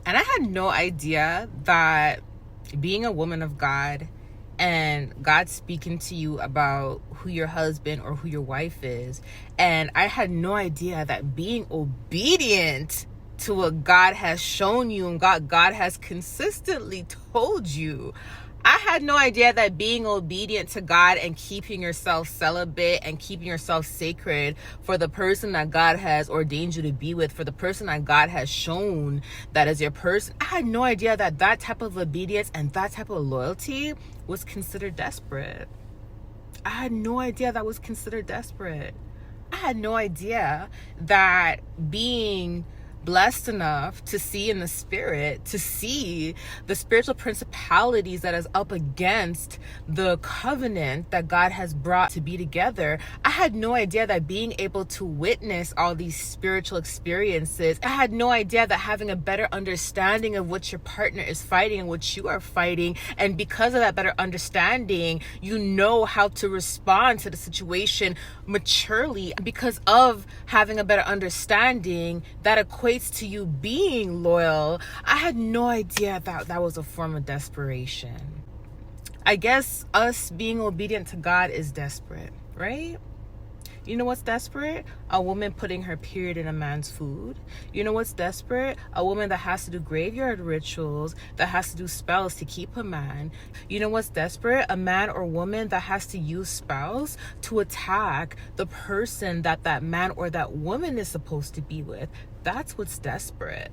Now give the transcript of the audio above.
And I had no idea that being a woman of God and God speaking to you about who your husband or who your wife is, and I had no idea that being obedient to what God has shown you and God has consistently told you. I had no idea that being obedient to God and keeping yourself celibate and keeping yourself sacred for the person that God has ordained you to be with, for the person that God has shown that is your person. I had no idea that that type of obedience and that type of loyalty was considered desperate. I had no idea that was considered desperate. I had no idea that being blessed enough to see in the spirit, to see the spiritual principalities that is up against the covenant that God has brought to be together. I had no idea that being able to witness all these spiritual experiences, I had no idea that having a better understanding of what your partner is fighting and what you are fighting, and because of that better understanding, you know how to respond to the situation maturely. Because of having a better understanding, that equates to you being loyal. I had no idea that that was a form of desperation. I guess us being obedient to God is desperate, right? You know what's desperate? A woman putting her period in a man's food. You know what's desperate? A woman that has to do graveyard rituals, that has to do spells to keep a man. You know what's desperate? A man or woman that has to use spells to attack the person that that man or that woman is supposed to be with. That's what's desperate.